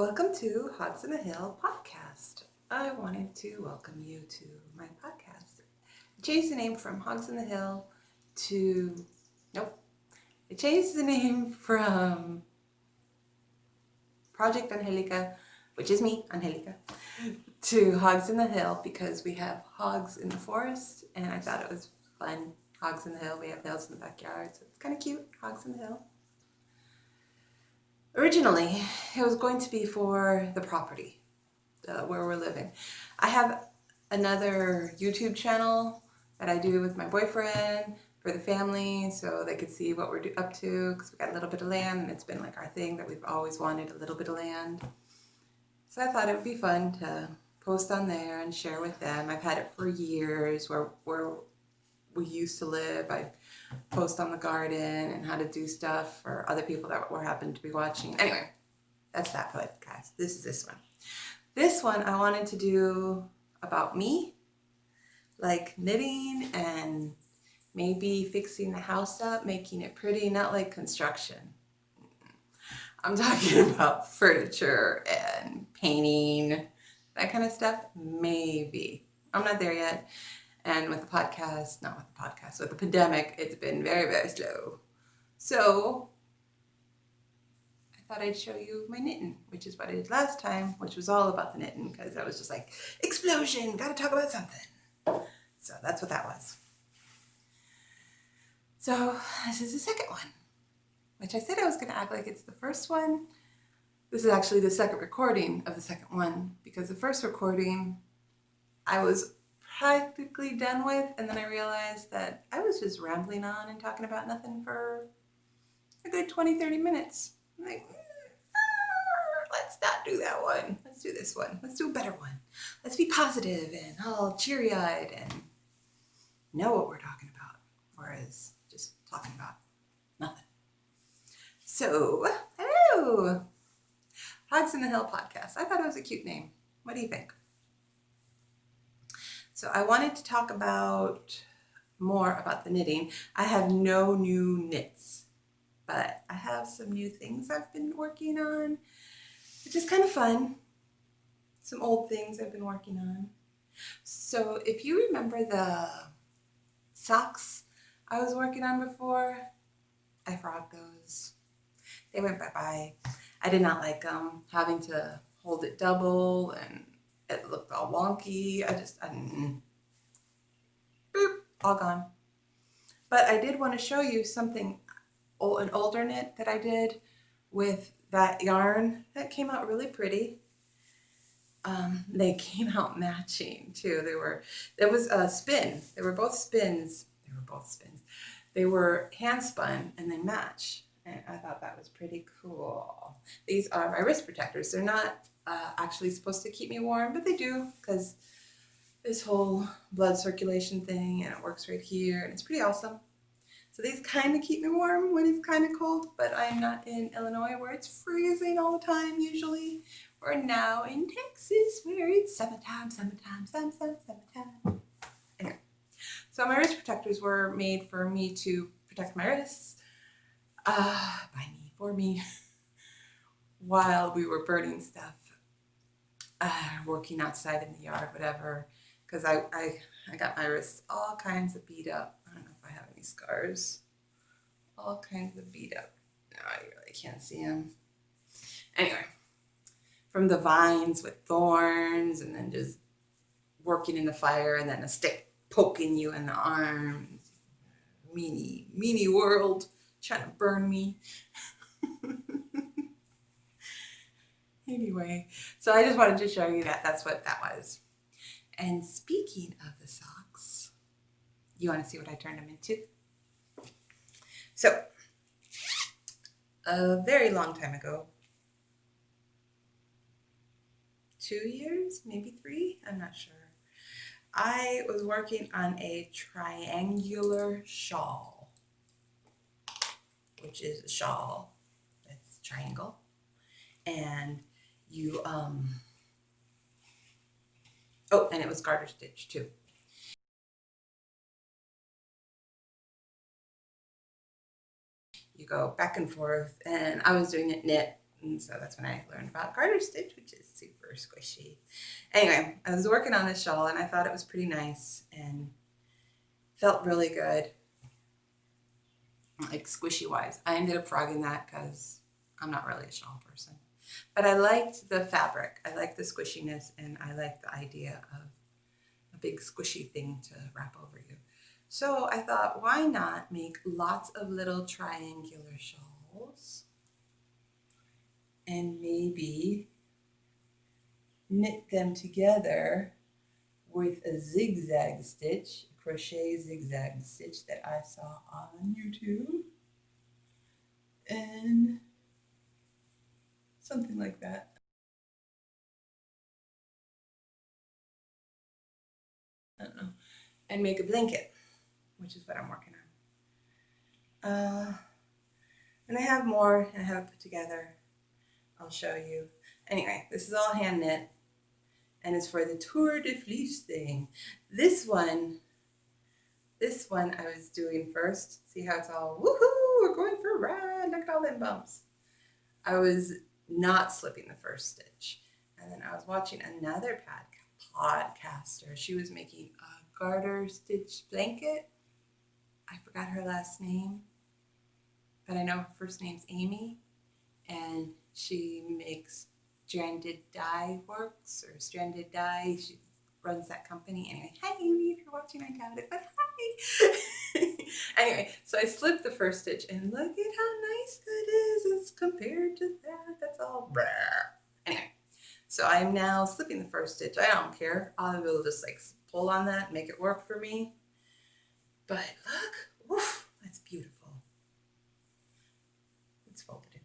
Welcome to Hogs in the Hill podcast. I wanted to welcome you to my podcast. I changed the name from Hogs in the Hill to, nope, I changed the name from Project Angelica, which is me, Angelica, to Hogs in the Hill because we have hogs in the forest and I thought it was fun. Hogs in the Hill, we have hills in the backyard, so it's kind of cute, Hogs in the Hill. Originally, it was going to be for the property where we're living. I have another YouTube channel that I do with my boyfriend for the family so they could see what we're up to because we got a little bit of land and it's been like our thing that we've always wanted, a little bit of land. So I thought it would be fun to post on there and share with them. I've had it for years where we used to live. I post on the garden and how to do stuff for other people that were happened to be watching. Anyway, that's that podcast. This is this one. This one I wanted to do about me, like knitting and maybe fixing the house up, making it pretty, not like construction. I'm talking about furniture and painting, that kind of stuff, maybe. I'm not there yet. And with the podcast, not with the podcast, with the pandemic, it's been very, very slow. So I thought I'd show you my knitting, which is what I did last time, which was all about the knitting because I was just like, explosion, gotta talk about something. So that's what that was. So this is the second one, which I said I was gonna act like it's the first one. This is actually the second recording of the second one because the first recording I was practically done with, and then I realized that I was just rambling on and talking about nothing for a good 20-30 minutes. I'm like, let's not do that one. Let's do this one. Let's do a better one. Let's be positive and all cheery-eyed and know what we're talking about, whereas just talking about nothing. So, hello! Hogs in the Hill podcast. I thought it was a cute name. What do you think? So I wanted to talk more about the knitting. I have no new knits, but I have some new things I've been working on, which is kind of fun. Some old things I've been working on. So if you remember the socks I was working on before, I forgot those. They went bye-bye. I did not like having to hold it double and it looked all wonky. I didn't. Boop, all gone. But I did want to show you something, an older knit that I did with that yarn that came out really pretty. They came out matching too. There was a spin. They were both spins. They were hand spun and they match. And I thought that was pretty cool. These are my wrist protectors. They're not actually supposed to keep me warm, but they do because this whole blood circulation thing and it works right here and it's pretty awesome. So these kind of keep me warm when it's kind of cold, but I'm not in Illinois where it's freezing all the time usually. We're now in Texas where it's summertime. Anyway, so my wrist protectors were made for me to protect my wrists, for me, while we were burning stuff, working outside in the yard, whatever, because I got my wrists all kinds of beat up. I don't know if I have any scars. All kinds of beat up. No, I really can't see them. Anyway, from the vines with thorns and then just working in the fire and then a stick poking you in the arms. Meanie world trying to burn me. Anyway, so I just wanted to show you that that's what that was. And speaking of the socks, you want to see what I turned them into? So, a very long time ago, 2 years, maybe 3, I'm not sure. I was working on a triangular shawl, which is a shawl that's triangle. And you, and it was garter stitch too. You go back and forth, and I was doing it knit And so that's when I learned about garter stitch, which is super squishy. Anyway, I was working on this shawl and I thought it was pretty nice and felt really good, like squishy wise. I ended up frogging that because I'm not really a shawl person. But I liked the fabric. I liked the squishiness, and I liked the idea of a big squishy thing to wrap over you. So I thought, why not make lots of little triangular shawls and maybe knit them together with a zigzag stitch, a crochet zigzag stitch that I saw on YouTube, and something like that. I don't know. And make a blanket, which is what I'm working on. And I have more, and I have it put together. I'll show you. Anyway, this is all hand knit, and it's for the Tour de Fleece thing. This one I was doing first. See how it's all, woohoo, we're going for a ride, look at all them bumps. I was not slipping the first stitch. And then I was watching another podcaster. She was making a garter stitch blanket. I forgot her last name, but I know her first name's Amy, and she makes Stranded Dye Works, or Stranded Dye. She runs that company. Anyway, hi Amy, if you're watching, I doubt it, but hi. Anyway, so I slipped the first stitch, and look at how nice that is as compared to that. That's all rare. Anyway, so I'm now slipping the first stitch. I don't care. I will just like pull on that, make it work for me. But look, woof, that's beautiful. It's folded in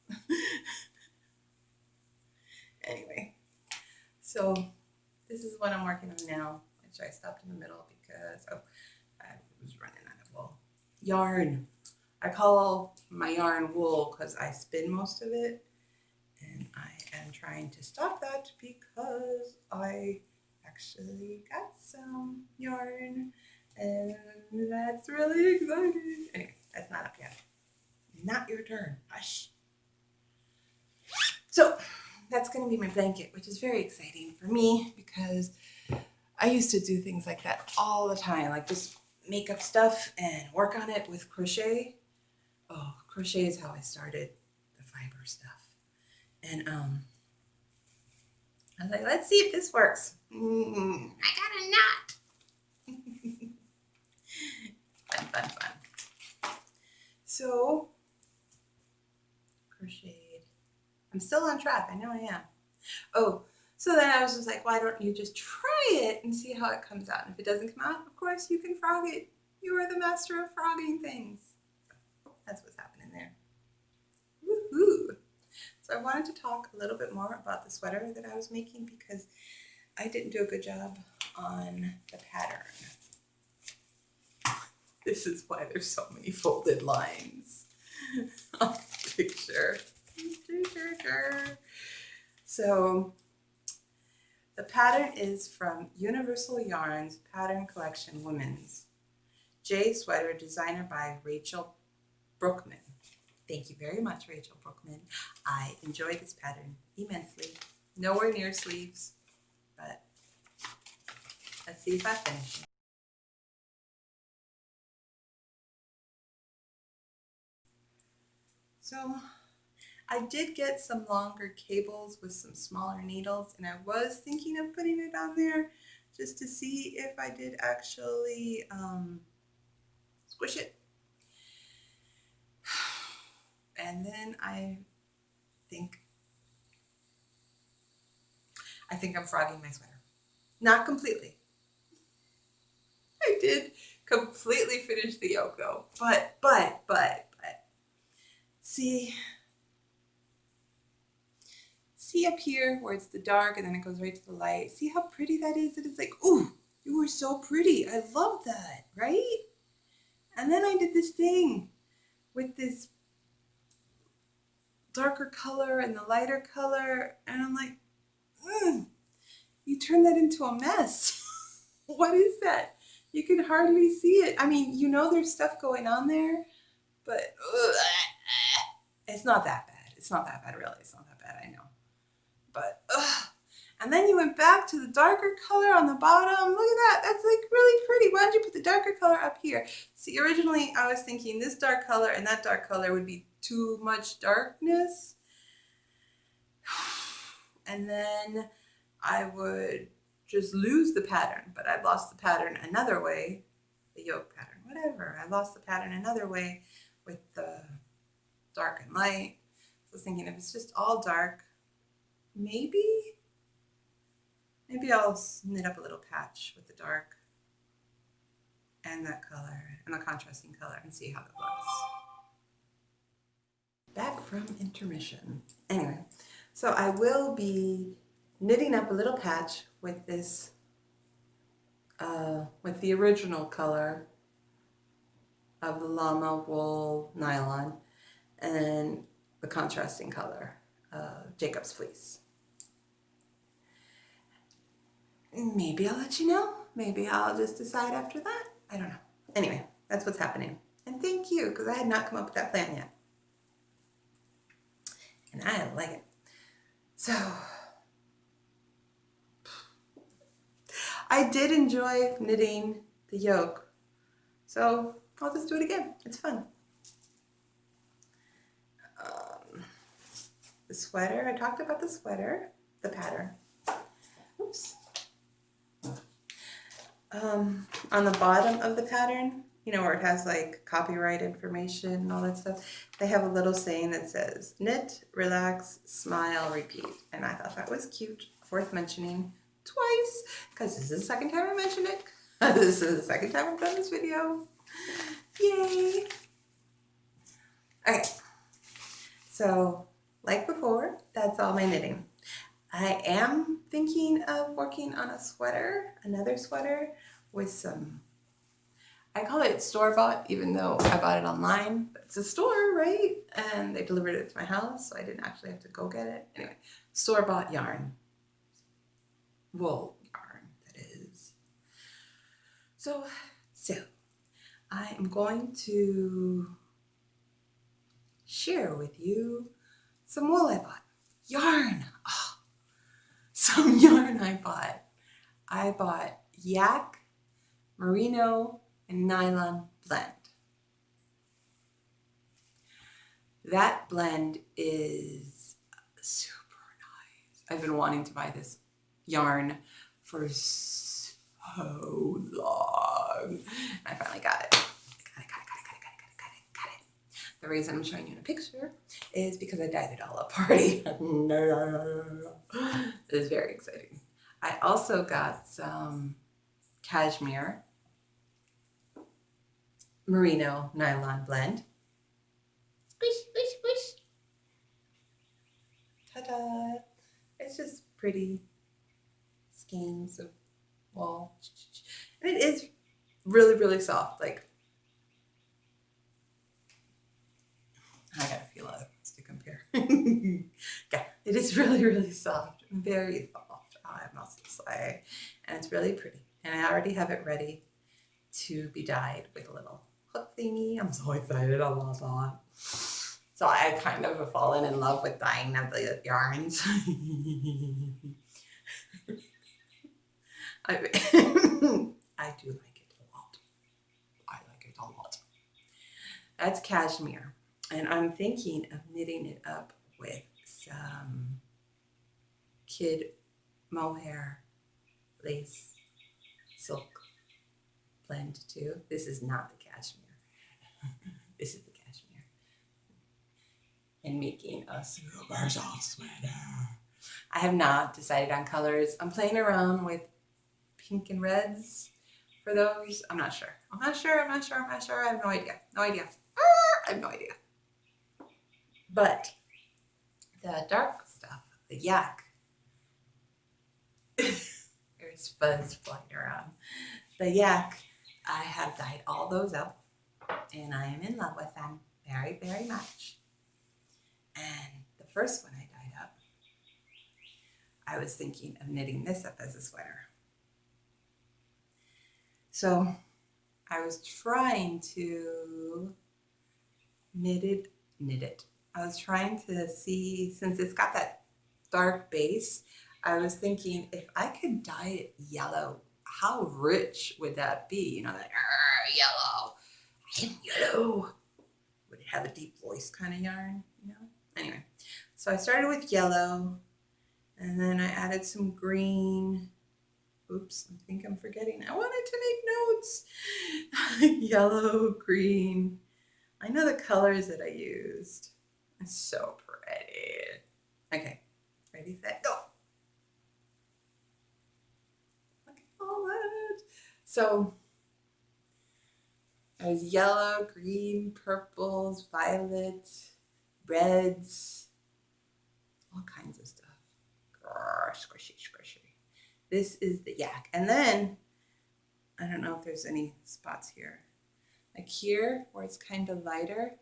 half. Anyway, so this is what I'm working on now, which I stopped in the middle because, I was running out of wool. Yarn. I call my yarn wool because I spin most of it, and I am trying to stop that because I actually got some yarn, and that's really exciting. Anyway, that's not up yet. Not your turn. Hush. So that's going to be my blanket, which is very exciting for me because I used to do things like that all the time, like just make up stuff and work on it with crochet. Oh, crochet is how I started the fiber stuff. And I was like, let's see if this works. I got a knot. Fun. So, crocheted. I'm still on track. I know I am. Oh, so then I was just like, why don't you just try it and see how it comes out? And if it doesn't come out, of course, you can frog it. You are the master of frogging things. So, that's what's happening there. Woohoo! So I wanted to talk a little bit more about the sweater that I was making because I didn't do a good job on the pattern. This is why there's so many folded lines on the picture. So the pattern is from Universal Yarns Pattern Collection Women's J Sweater, designer by Rachel Brookman. Thank you very much, Rachel Brookman. I enjoyed this pattern immensely. Nowhere near sleeves, but let's see if I finish it. So I did get some longer cables with some smaller needles, and I was thinking of putting it on there just to see if I did actually squish it. And then I think I'm frogging my sweater. Not completely. I did completely finish the yoke though, but see up here where it's the dark and then it goes right to the light. See how pretty that is? It is like, ooh, you were so pretty. I love that, right? And then I did this thing with this darker color and the lighter color, and I'm like, you turned that into a mess. What is that? You can hardly see it. I mean, you know there's stuff going on there, but it's not that bad. It's not that bad, really. It's not that bad, I know. But, ugh. And then you went back to the darker color on the bottom. Look at that. That's like really pretty. Why don't you put the darker color up here? See, originally I was thinking this dark color and that dark color would be too much darkness. And then I would just lose the pattern, but I'd lost the pattern another way, the yoke pattern, whatever. I lost the pattern another way with the dark and light. So I was thinking if it's just all dark, maybe I'll knit up a little patch with the dark and that color and the contrasting color and see how that looks. Back from intermission. Anyway, so I will be knitting up a little patch with this, with the original color of the llama wool nylon and the contrasting color, Jacob's fleece. Maybe I'll let you know. Maybe I'll just decide after that. I don't know. Anyway, that's what's happening. And thank you, because I had not come up with that plan yet. And I like it. So, I did enjoy knitting the yoke. So, I'll just do it again. It's fun. The sweater, I talked about the sweater, the pattern. Oops. On the bottom of the pattern, you know, where it has like copyright information and all that stuff, they have a little saying that says, knit, relax, smile, repeat. And I thought that was cute, worth mentioning twice, because this is the second time I mentioned it. This is the second time I've done this video. Yay! Okay, so like before, that's all my knitting. I am thinking of working on a sweater, another sweater with some, I call it store-bought, even though I bought it online, but it's a store, right? And they delivered it to my house, so I didn't actually have to go get it. Anyway, store-bought yarn, wool yarn, that is. So I am going to share with you some wool I bought. Yarn! Oh, some yarn I bought. I bought yak, merino, and nylon blend. That blend is super nice. I've been wanting to buy this yarn for so long. I finally got it. Got it. The reason I'm showing you in a picture is because I dyed it all up already. It is very exciting. I also got some cashmere merino nylon blend. Squish, squish, squish. Ta-da! It's just pretty skeins of wool. And it is really, really soft. Like, I gotta feel it to compare. Yeah, it is really, really soft. Very soft. I must say. And it's really pretty. And I already have it ready to be dyed with a little hook thingy. I'm so excited. I love that. So I kind of have fallen in love with dyeing of the yarns. I do like it a lot. I like it a lot. That's cashmere. And I'm thinking of knitting it up with some kid mohair lace silk blend too. This is not the cashmere. This is the cashmere. And making a super soft sweater. I have not decided on colors. I'm playing around with pink and reds for those. I'm not sure. I have no idea. I have no idea. But the dark stuff, the yak, there's fuzz flying around. The yak, I have dyed all those up and I am in love with them very, very much. And the first one I dyed up, I was thinking of knitting this up as a sweater. So I was trying to knit it. I was trying to see, since it's got that dark base, I was thinking if I could dye it yellow, how rich would that be? You know, that yellow, I'm yellow. Would it have a deep voice kind of yarn, you know? Anyway, so I started with yellow, and then I added some green. Oops, I think I'm forgetting. I wanted to make notes. Yellow, green. I know the colors that I used. It's so pretty. Okay, ready, set, go. Look at all that. So I was yellow, green, purples, violets, reds, all kinds of stuff. Grr, squishy, squishy. This is the yak. And then, I don't know if there's any spots here. Like here, where it's kind of lighter,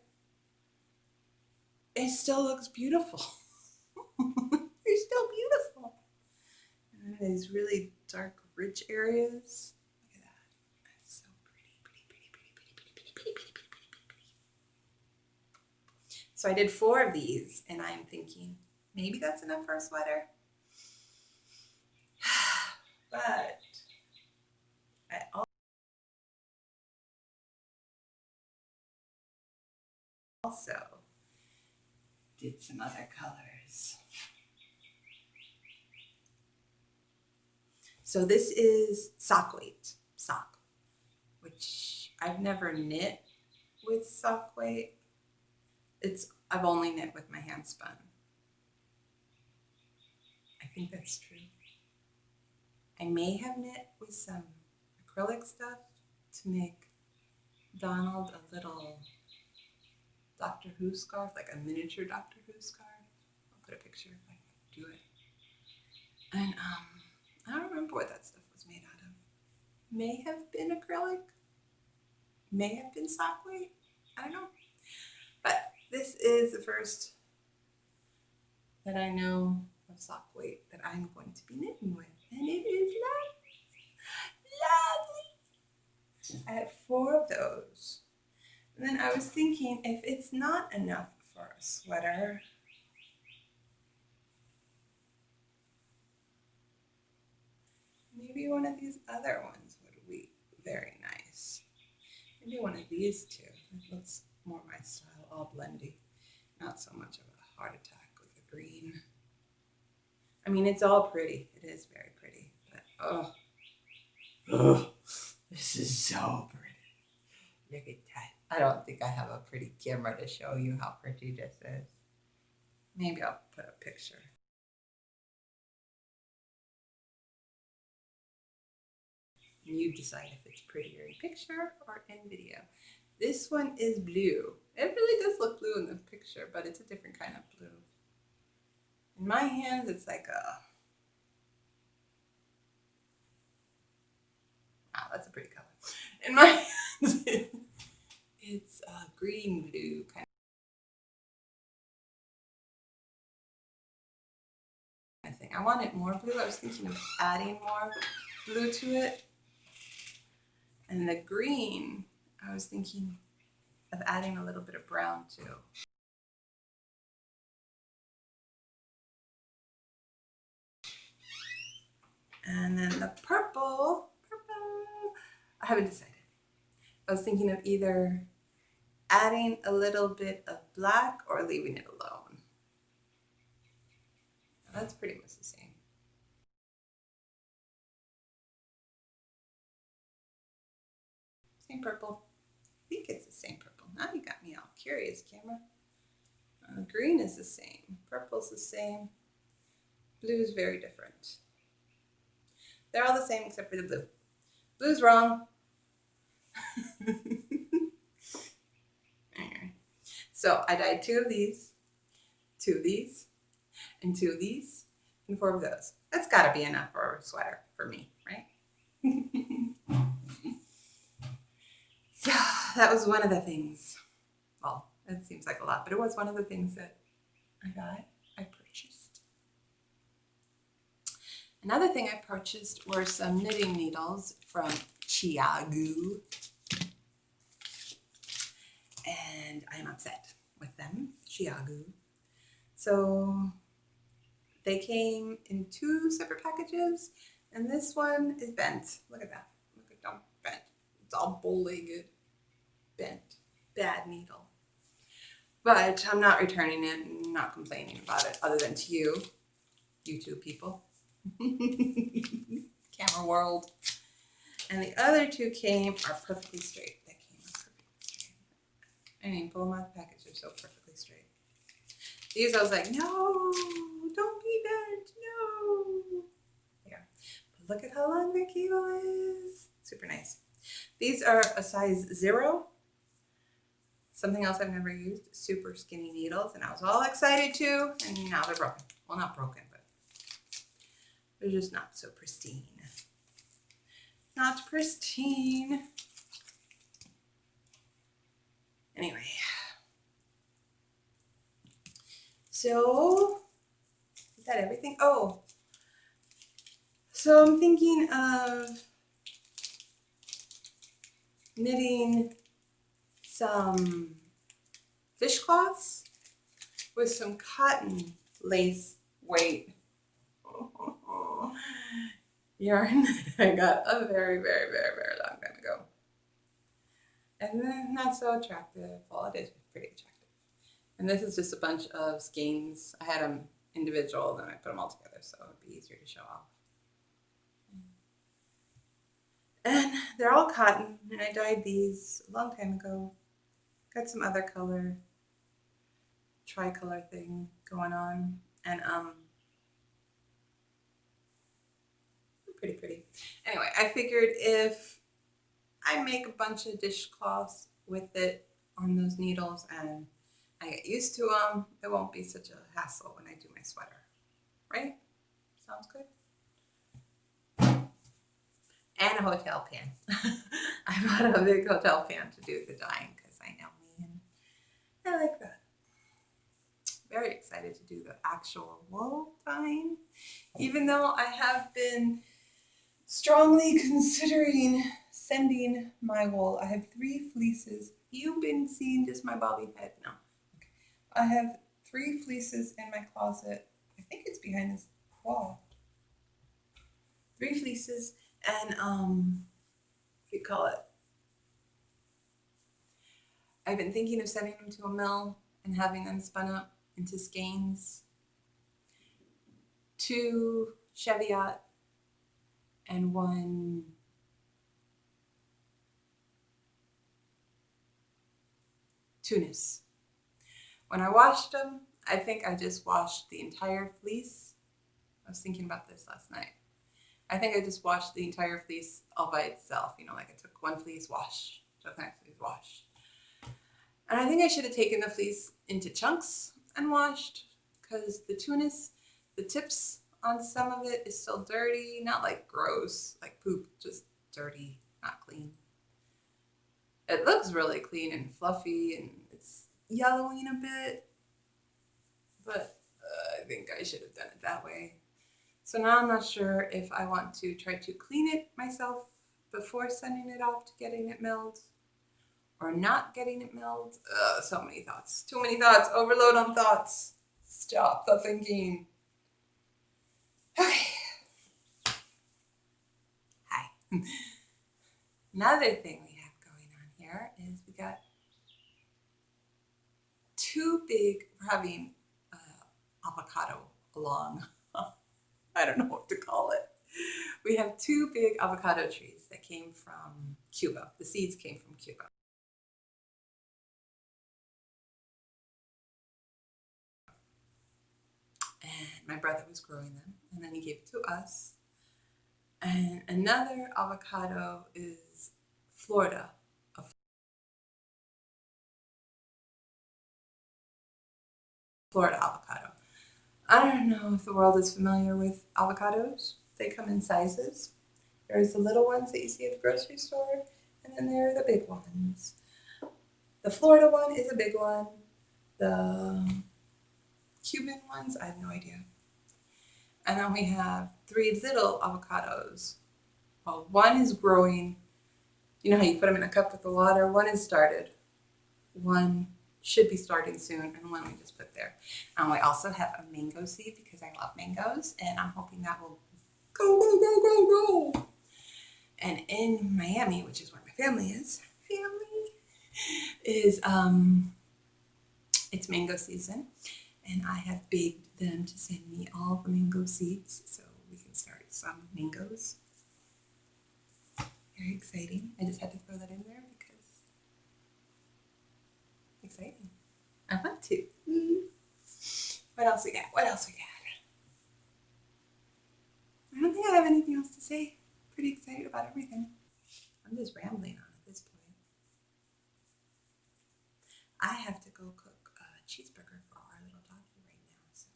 it still looks beautiful. It's still beautiful. And then these really dark, rich areas. Look at that. That's so pretty, pretty, pretty, pretty, pretty, pretty, pretty, pretty, pretty, pretty, pretty, pretty. So I did 4 of these, and I'm thinking, maybe that's enough for a sweater. But I also did some other colors. So this is sock weight, sock, which I've never knit with sock weight. I've only knit with my hand spun. I think that's true. I may have knit with some acrylic stuff to make Donald a little Doctor Who scarf, like a miniature Doctor Who scarf. I'll put a picture if I can do it. And I don't remember what that stuff was made out of. May have been acrylic, may have been sock weight. I don't know. But this is the first that I know of sock weight that I'm going to be knitting with. And it is lovely. I had 4 of those. And then I was thinking, if it's not enough for a sweater, maybe one of these other ones would be very nice. Maybe one of these 2. It looks more my style, all blendy. Not so much of a heart attack with the green. I mean, it's all pretty. It is very pretty. But, oh, this is so pretty. Look at that. I don't think I have a pretty camera to show you how pretty this is. Maybe I'll put a picture. And you decide if it's prettier in picture or in video. This one is blue. It really does look blue in the picture, but it's a different kind of blue. In my hands, it's like a... Wow, that's a pretty color. In my hands, it's a green blue kind of thing. I wanted more blue. I was thinking of adding more blue to it. And the green, I was thinking of adding a little bit of brown too. And then the purple, I haven't decided. I was thinking of either adding a little bit of black or leaving it alone. That's pretty much the same. Same purple. I think it's the same purple. Now you got me all curious, camera. Green is the same. Purple's the same. Blue is very different. They're all the same except for the blue. Blue's wrong. Anyway. So I dyed 2 of these, 2 of these, and 2 of these, and 4 of those. That's gotta be enough for a sweater for me, right? So that was one of the things. Well, it seems like a lot, but it was one of the things that I purchased. Another thing I purchased were some knitting needles from Chiagu. And I'm upset. with them, Chiagu. So they came in 2 separate packages, and this one is bent. Look at that. Look at that bent. It's all bow-legged, bent, bad needle. But I'm not returning it and not complaining about it, other than to you, YouTube people. Camera world. And the other 2 are perfectly straight. They came perfectly straight. I mean, both my packages are so perfectly straight. These I was like, no, don't be bent, no. Yeah. But look at how long the cable is. Super nice. These are a size 0. Something else I've never used, super skinny needles, and I was all excited too, and now they're broken. Well, not broken, but they're just not so pristine. Not pristine. Anyway. So, is that everything? Oh, so I'm thinking of knitting some dishcloths with some cotton lace weight yarn I got a very, very, very, very long time ago. And then not so attractive. Well, it is pretty attractive. And this is just a bunch of skeins. I had them individual, then I put them all together so it would be easier to show off. And they're all cotton, and I dyed these a long time ago. Got some other color, tricolor thing going on, and pretty. Anyway, I figured if I make a bunch of dishcloths with it on those needles and I get used to them, it won't be such a hassle when I do my sweater, right? Sounds good. And a hotel pan. I bought a big hotel pan to do the dyeing because I know me and I like that. Very excited to do the actual wool dyeing, even though I have been strongly considering sending my wool. I have 3 fleeces. You've been seeing just my bobby head? No. Okay. I have 3 fleeces in my closet. I think it's behind this wall. 3 fleeces and what do you call it? I've been thinking of sending them to a mill and having them spun up into skeins. 2 Cheviot and 1 Tunis. When I washed them, I think I just washed the entire fleece. I was thinking about this last night. I think I just washed the entire fleece all by itself. You know, like I took 1 fleece, wash, took the next fleece, wash. And I think I should have taken the fleece into chunks and washed, because the Tunis, the tips on some of it is still dirty, not like gross, like poop, just dirty, not clean. It looks really clean and fluffy and it's yellowing a bit, but I think I should have done it that way. So now I'm not sure if I want to try to clean it myself before sending it off to getting it milled or not getting it milled. So many thoughts, too many thoughts, overload on thoughts. Stop the thinking. Okay. Hi. Another thing we have going on here is we got 2 big, we're having avocado along. I don't know what to call it. We have 2 big avocado trees that came from Cuba. The seeds came from Cuba. And my brother was growing them, and then he gave it to us. And another avocado is Florida. Florida avocado. I don't know if the world is familiar with avocados. They come in sizes. There's the little ones that you see at the grocery store, and then there are the big ones. The Florida one is a big one. The Cuban ones, I have no idea. And then we have 3 little avocados. Well, one is growing. You know how you put them in a cup with the water? One is started. One should be starting soon, and one we just put there. I also have a mango seed because I love mangoes, and I'm hoping that will go. And in Miami, which is where my family is, it's mango season, and I have begged them to send me all the mango seeds so we can start some mangoes. Very exciting. I just had to throw that in there because exciting. I want to. What else we got? What else we got? I don't think I have anything else to say. Pretty excited about everything. I'm just rambling on at this point. I have to go cook a cheeseburger for our little doggie right now. So,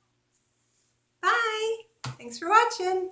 bye. Thanks for watching.